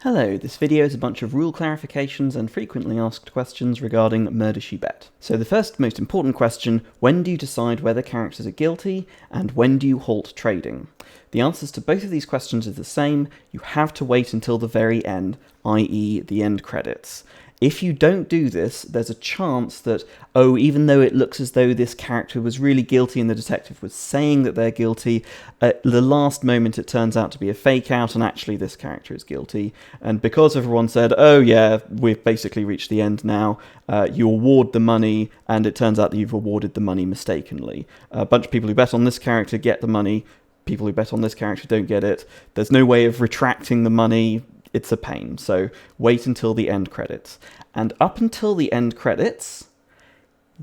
Hello, this video is a bunch of rule clarifications and frequently asked questions regarding Murder, She, Bet. So the first most important question, when do you decide whether characters are guilty, and when do you halt trading? The answers to both of these questions are the same. You have to wait until the very end, i.e. the end credits. If you don't do this, there's a chance that, even though it looks as though this character was really guilty and the detective was saying that they're guilty, at the last moment it turns out to be a fake out and actually this character is guilty. And because everyone said, oh yeah, we've basically reached the end now, you award the money and it turns out that you've awarded the money mistakenly. A bunch of people who bet on this character get the money, people who bet on this character don't get it. There's no way of retracting the money. It's a pain, so wait until the end credits. And up until the end credits,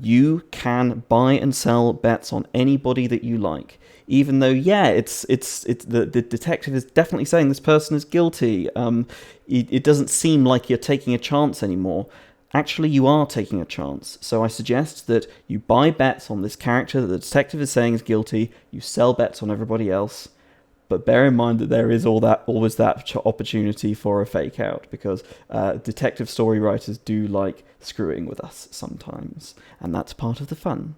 you can buy and sell bets on anybody that you like. Even though, the detective is definitely saying this person is guilty. It doesn't seem like you're taking a chance anymore. Actually, you are taking a chance. So I suggest that you buy bets on this character that the detective is saying is guilty. You sell bets on everybody else. But bear in mind that there is always that opportunity for a fake out, because detective story writers do like screwing with us sometimes, and that's part of the fun.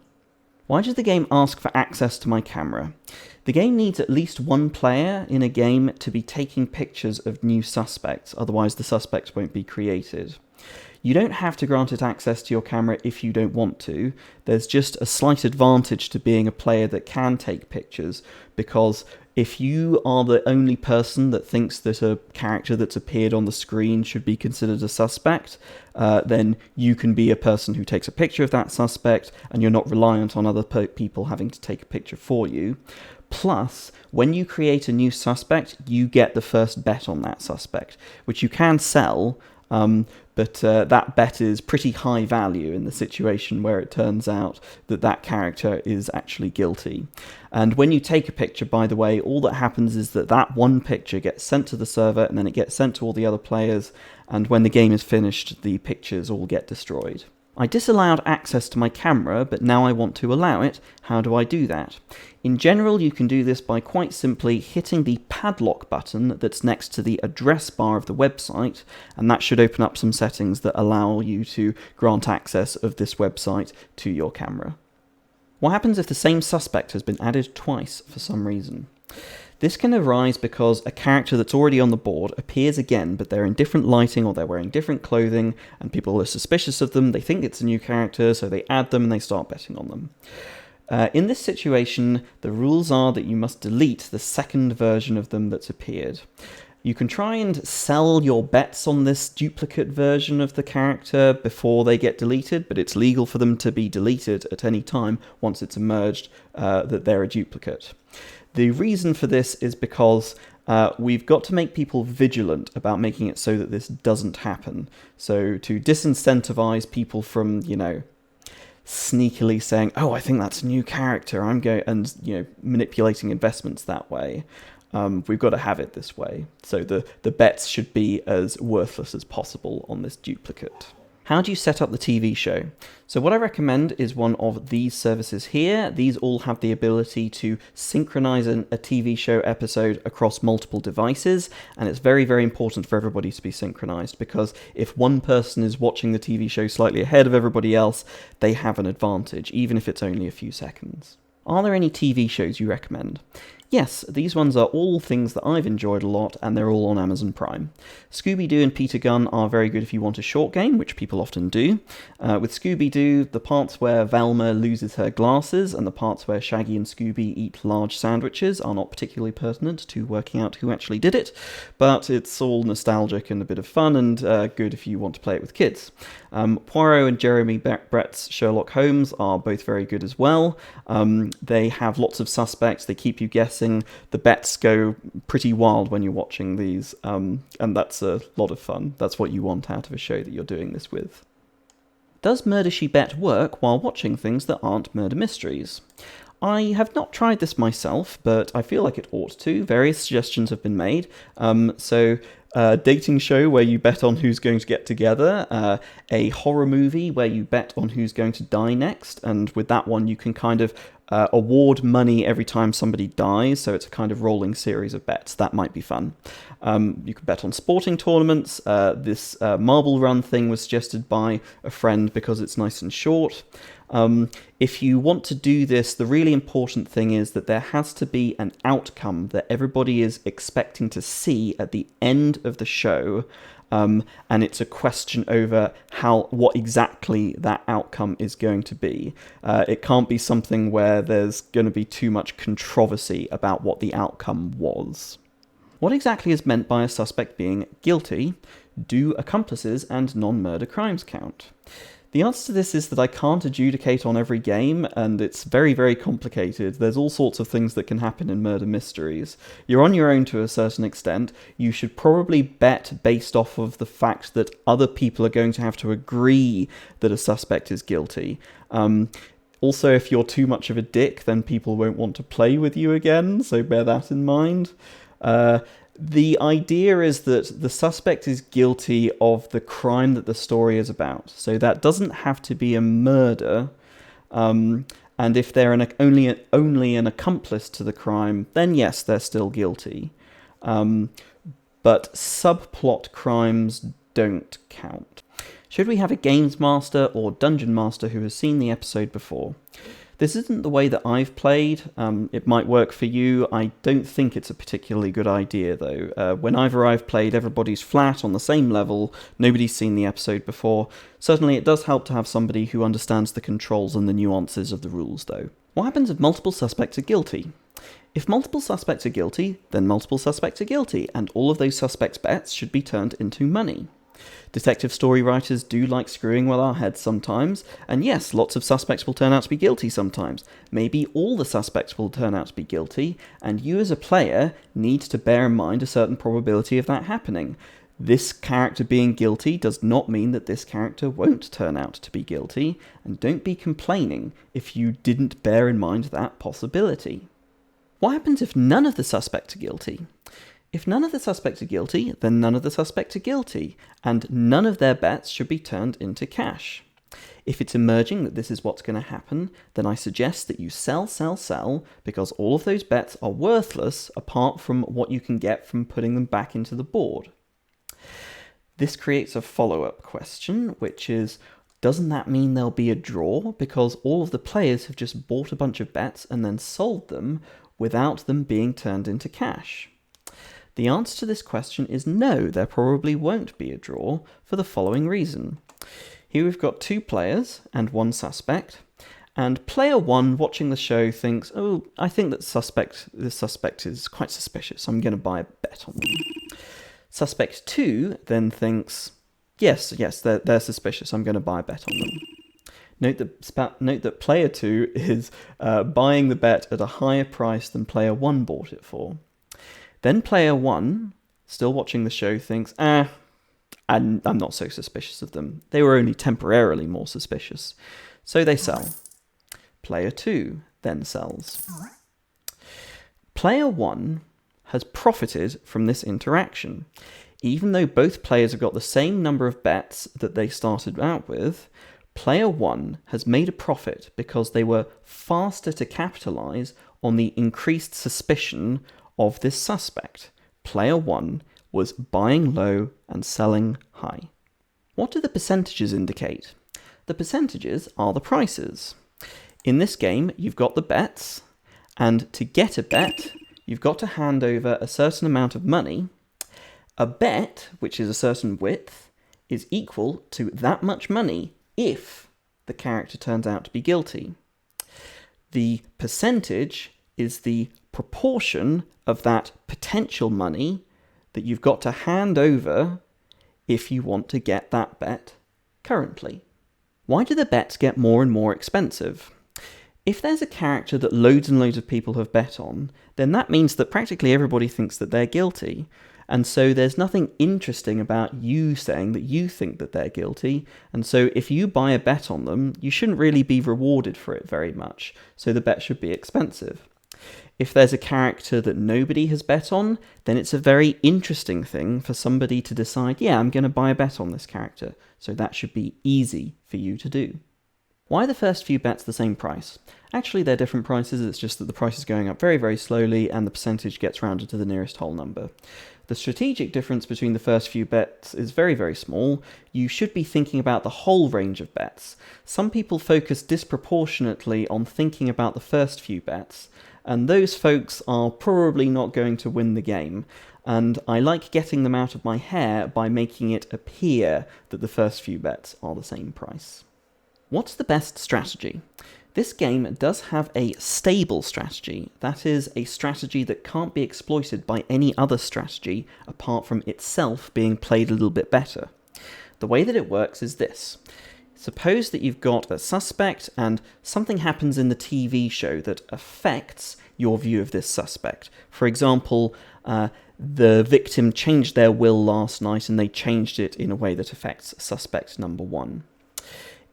Why does the game ask for access to my camera? The game needs at least one player in a game to be taking pictures of new suspects, otherwise the suspects won't be created. You don't have to grant it access to your camera if you don't want to. There's just a slight advantage to being a player that can take pictures, because if you are the only person that thinks that a character that's appeared on the screen should be considered a suspect, then you can be a person who takes a picture of that suspect, and you're not reliant on other people having to take a picture for you. Plus, when you create a new suspect, you get the first bet on that suspect, which you can sell, but that bet is pretty high value in the situation where it turns out that that character is actually guilty. And when you take a picture, by the way, all that happens is that that one picture gets sent to the server and then it gets sent to all the other players, and when the game is finished, the pictures all get destroyed. I disallowed access to my camera, but now I want to allow it. How do I do that? In general, you can do this by quite simply hitting the padlock button that's next to the address bar of the website, and that should open up some settings that allow you to grant access of this website to your camera. What happens if the same suspect has been added twice for some reason? This can arise because a character that's already on the board appears again, but they're in different lighting or they're wearing different clothing, and people are suspicious of them. They think it's a new character, so they add them and they start betting on them. In this situation, the rules are that you must delete the second version of them that's appeared. You can try and sell your bets on this duplicate version of the character before they get deleted, but it's legal for them to be deleted at any time once it's emerged that they're a duplicate. The reason for this is because we've got to make people vigilant about making it so that this doesn't happen. So to disincentivize people from, sneakily saying, oh, I think that's a new character, and manipulating investments that way. We've got to have it this way. So the bets should be as worthless as possible on this duplicate. How do you set up the TV show? So what I recommend is one of these services here. These all have the ability to synchronize a TV show episode across multiple devices, and it's very, very important for everybody to be synchronized, because if one person is watching the TV show slightly ahead of everybody else, they have an advantage, even if it's only a few seconds. Are there any TV shows you recommend? Yes, these ones are all things that I've enjoyed a lot, and they're all on Amazon Prime. Scooby-Doo and Peter Gunn are very good if you want a short game, which people often do. With Scooby-Doo, the parts where Velma loses her glasses and the parts where Shaggy and Scooby eat large sandwiches are not particularly pertinent to working out who actually did it, but it's all nostalgic and a bit of fun, and good if you want to play it with kids. Poirot and Jeremy Brett's Sherlock Holmes are both very good as well. They have lots of suspects, they keep you guessing. The bets go pretty wild when you're watching these, and that's a lot of fun. That's what you want out of a show that you're doing this with. Does Murder, She, Bet work while watching things that aren't murder mysteries? I have not tried this myself, but I feel like it ought to. Various suggestions have been made. Dating show where you bet on who's going to get together, a horror movie where you bet on who's going to die next, and with that one you can kind of award money every time somebody dies, so it's a kind of rolling series of bets. That might be fun. You could bet on sporting tournaments. This marble run thing was suggested by a friend because it's nice and short. If you want to do this, the really important thing is that there has to be an outcome that everybody is expecting to see at the end of the show. And it's a question over what exactly that outcome is going to be. It can't be something where there's going to be too much controversy about what the outcome was. What exactly is meant by a suspect being guilty? Do accomplices and non-murder crimes count? The answer to this is that I can't adjudicate on every game, and it's very, very complicated. There's all sorts of things that can happen in murder mysteries. You're on your own to a certain extent. You should probably bet based off of the fact that other people are going to have to agree that a suspect is guilty. Also, if you're too much of a dick, then people won't want to play with you again, so bear that in mind. The idea is that the suspect is guilty of the crime that the story is about. So that doesn't have to be a murder. And if they're only an accomplice to the crime, then yes, they're still guilty. But subplot crimes don't count. Should we have a games master or dungeon master who has seen the episode before? This isn't the way that I've played. It might work for you. I don't think it's a particularly good idea, though. Whenever I've played, everybody's flat on the same level. Nobody's seen the episode before. Certainly, it does help to have somebody who understands the controls and the nuances of the rules, though. What happens if multiple suspects are guilty? If multiple suspects are guilty, then multiple suspects are guilty, and all of those suspects' bets should be turned into money. Detective story writers do like screwing with our heads sometimes, and yes, lots of suspects will turn out to be guilty sometimes. Maybe all the suspects will turn out to be guilty, and you as a player need to bear in mind a certain probability of that happening. This character being guilty does not mean that this character won't turn out to be guilty, and don't be complaining if you didn't bear in mind that possibility. What happens if none of the suspects are guilty? If none of the suspects are guilty, then none of the suspects are guilty, and none of their bets should be turned into cash. If it's emerging that this is what's going to happen, then I suggest that you sell, because all of those bets are worthless apart from what you can get from putting them back into the board. This creates a follow-up question, which is, doesn't that mean there'll be a draw because all of the players have just bought a bunch of bets and then sold them without them being turned into cash? The answer to this question is no, there probably won't be a draw for the following reason. Here we've got two players and one suspect, and player one watching the show thinks, oh, I think that this suspect is quite suspicious, I'm going to buy a bet on them. Suspect two then thinks, yes, they're suspicious, I'm going to buy a bet on them. Note that player two is buying the bet at a higher price than player one bought it for. Then player one, still watching the show, thinks, I'm not so suspicious of them. They were only temporarily more suspicious. So they sell. Player two then sells. Player one has profited from this interaction. Even though both players have got the same number of bets that they started out with, player one has made a profit because they were faster to capitalize on the increased suspicion of this suspect. Player one was buying low and selling high. What do the percentages indicate? The percentages are the prices. In this game, you've got the bets, and to get a bet, you've got to hand over a certain amount of money. A bet, which is a certain width, is equal to that much money if the character turns out to be guilty. The percentage is the proportion of that potential money that you've got to hand over if you want to get that bet currently. Why do the bets get more and more expensive? If there's a character that loads and loads of people have bet on, then that means that practically everybody thinks that they're guilty. And so there's nothing interesting about you saying that you think that they're guilty. And so if you buy a bet on them, you shouldn't really be rewarded for it very much. So the bet should be expensive. If there's a character that nobody has bet on, then it's a very interesting thing for somebody to decide, yeah, I'm going to buy a bet on this character. So that should be easy for you to do. Why are the first few bets the same price? Actually, they're different prices, it's just that the price is going up very, very slowly and the percentage gets rounded to the nearest whole number. The strategic difference between the first few bets is very, very small. You should be thinking about the whole range of bets. Some people focus disproportionately on thinking about the first few bets, and those folks are probably not going to win the game. And I like getting them out of my hair by making it appear that the first few bets are the same price. What's the best strategy? This game does have a stable strategy, that is, a strategy that can't be exploited by any other strategy apart from itself being played a little bit better. The way that it works is this. Suppose that you've got a suspect and something happens in the TV show that affects your view of this suspect. For example, the victim changed their will last night and they changed it in a way that affects suspect number 1.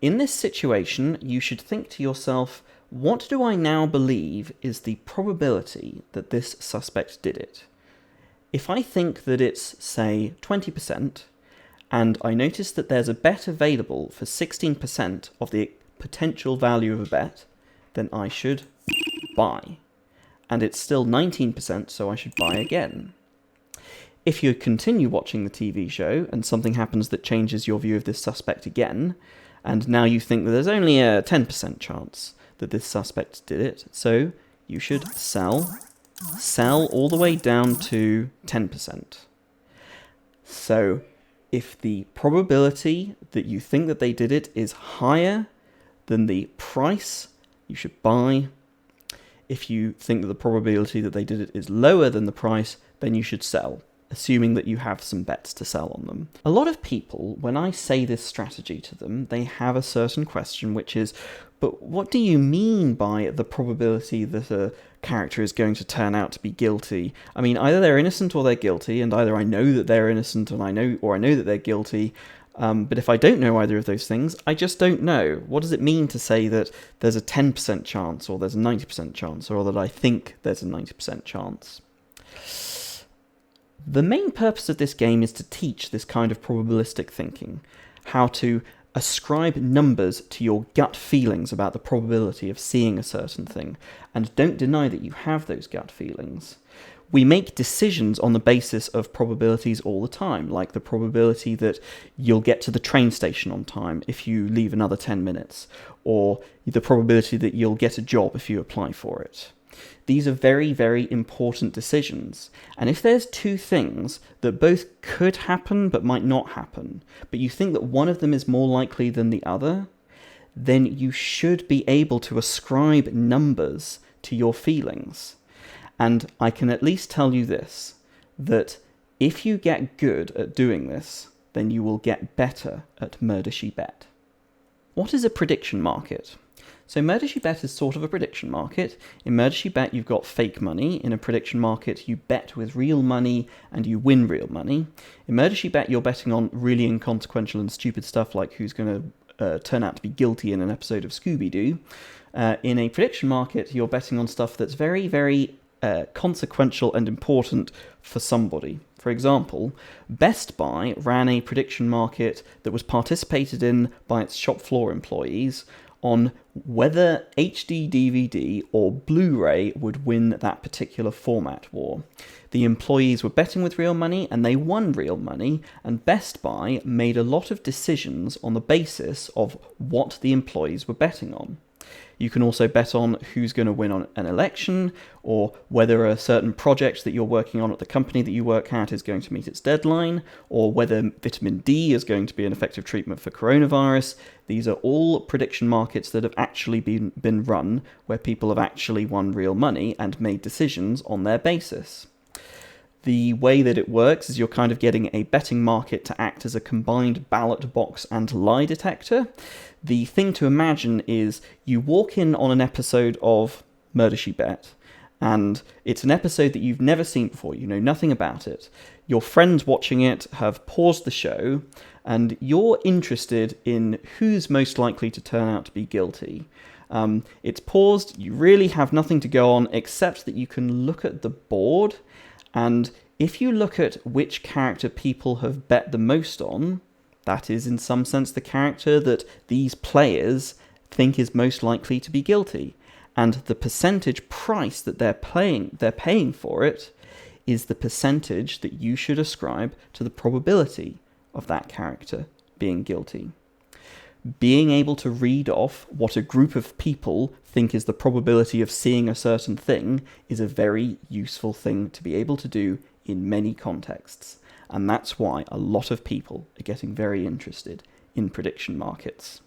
In this situation, you should think to yourself, what do I now believe is the probability that this suspect did it? If I think that it's, say, 20%, and I notice that there's a bet available for 16% of the potential value of a bet, then I should buy. And it's still 19%, so I should buy again. If you continue watching the TV show and something happens that changes your view of this suspect again, and now you think that there's only a 10% chance that this suspect did it, so you should sell all the way down to 10%. So if the probability that you think that they did it is higher than the price, you should buy. If you think that the probability that they did it is lower than the price, then you should sell, assuming that you have some bets to sell on them. A lot of people, when I say this strategy to them, they have a certain question, which is, but what do you mean by the probability that a character is going to turn out to be guilty? I mean, either they're innocent or they're guilty, and either I know that they're innocent and I know that they're guilty, but if I don't know either of those things, I just don't know. What does it mean to say that there's a 10% chance, or there's a 90% chance, or that I think there's a 90% chance? The main purpose of this game is to teach this kind of probabilistic thinking, how to ascribe numbers to your gut feelings about the probability of seeing a certain thing, and don't deny that you have those gut feelings. We make decisions on the basis of probabilities all the time, like the probability that you'll get to the train station on time if you leave another 10 minutes, or the probability that you'll get a job if you apply for it. These are very, very important decisions. And if there's two things that both could happen but might not happen, but you think that one of them is more likely than the other, then you should be able to ascribe numbers to your feelings. And I can at least tell you this, that if you get good at doing this, then you will get better at Murder She Bet. What is a prediction market? So Murder She Bet is sort of a prediction market. In Murder She Bet, you've got fake money. In a prediction market, you bet with real money and you win real money. In Murder She Bet, you're betting on really inconsequential and stupid stuff like who's going to turn out to be guilty in an episode of Scooby-Doo. In a prediction market, you're betting on stuff that's very, very consequential and important for somebody. For example, Best Buy ran a prediction market that was participated in by its shop floor employees on whether HD DVD or Blu-ray would win that particular format war. The employees were betting with real money and they won real money, and Best Buy made a lot of decisions on the basis of what the employees were betting on. You can also bet on who's going to win on an election, or whether a certain project that you're working on at the company that you work at is going to meet its deadline, or whether vitamin D is going to be an effective treatment for coronavirus. These are all prediction markets that have actually been run, where people have actually won real money and made decisions on their basis. The way that it works is you're kind of getting a betting market to act as a combined ballot box and lie detector. The thing to imagine is you walk in on an episode of Murder She Bet, and it's an episode that you've never seen before, you know nothing about it. Your friends watching it have paused the show, and you're interested in who's most likely to turn out to be guilty. It's paused, you really have nothing to go on except that you can look at the board, and if you look at which character people have bet the most on, that is in some sense the character that these players think is most likely to be guilty, and the percentage price that they're paying for it is the percentage that you should ascribe to the probability of that character being guilty. Being able to read off what a group of people think is the probability of seeing a certain thing is a very useful thing to be able to do in many contexts, and that's why a lot of people are getting very interested in prediction markets.